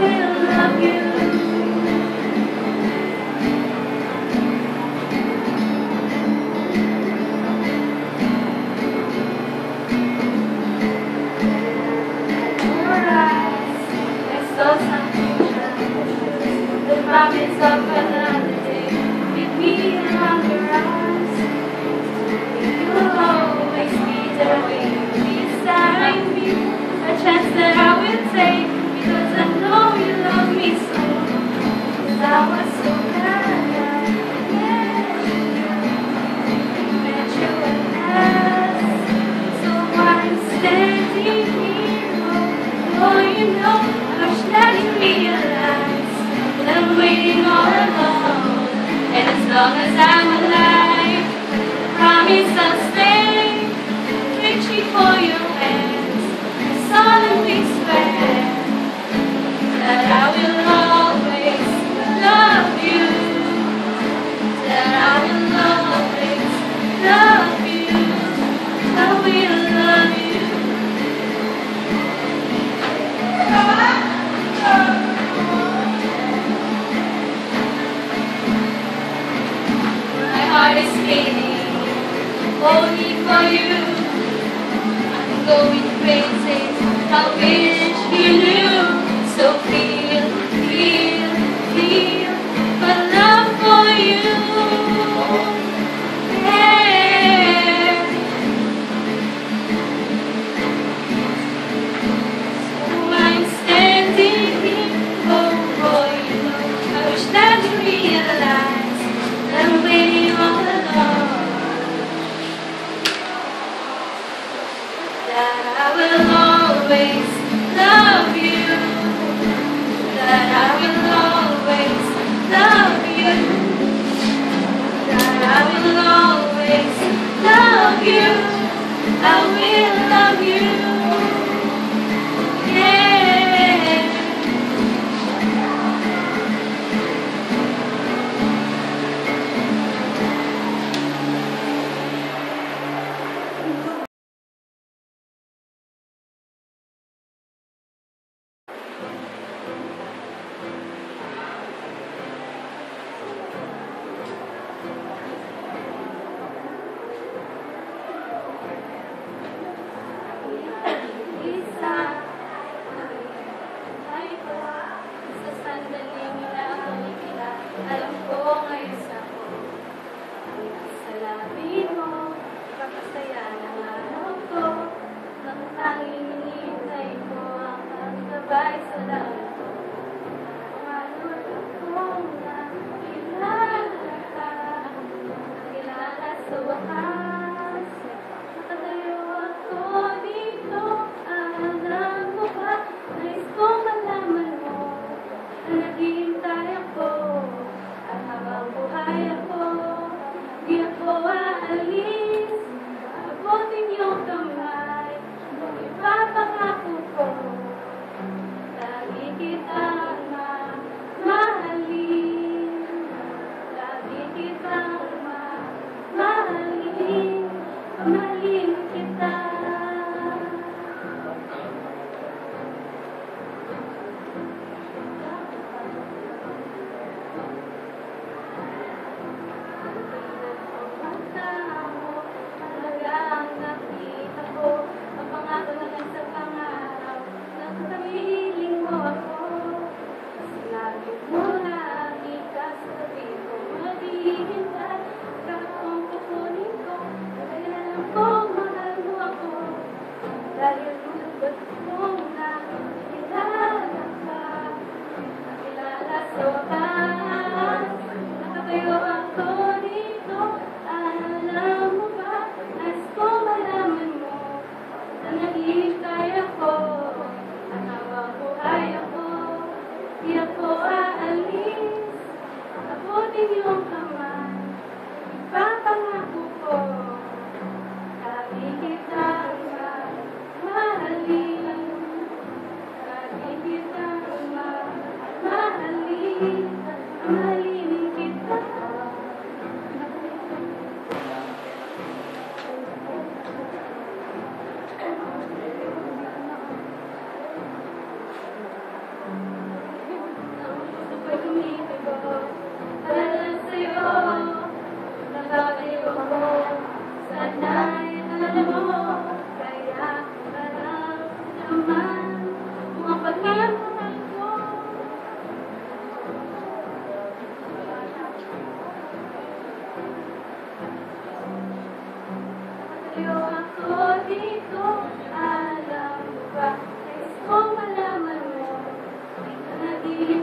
will love you. Your eyes, I saw some future, the promise of another day. With me around your eyes, you will always be there waiting beside me. A chance that I will take, because I know you love me so. Cause I was so glad met you at last. So I'm standing here, oh you know, I wish that you realize that I'm waiting all alone. And as long as I'm alive, I promise I'll stay, reaching for your hands. I solemnly swear that I will always love you, that I will always love you, I will love you. My heart is beating only for you. I'm going crazy, I wish you knew. So feel my love for you. Yeah. So I'm standing here, oh boy, you know, I wish that you realize that I'm waiting all alone. That I will always love you, that I will always love you, that I will always love you, I will love you, yeah. Alam ko ngayos ako, sa labi mo, kakasaya ng araw ko, nang tanging hinihintay ko ang pagkabay sa langit ko. Pangalot akong nakilala ka, nakilala sa wakas, nakatayo ako dito, alam mo ba, nais kong malaman mo, na naghihintay ako. At habang buhay ako, di ako aalis. Abutin niyong kamay, ipapangako ko. Lagi kitang mamahalin, lagi kitang mamahalin, mamahalin kita. Leave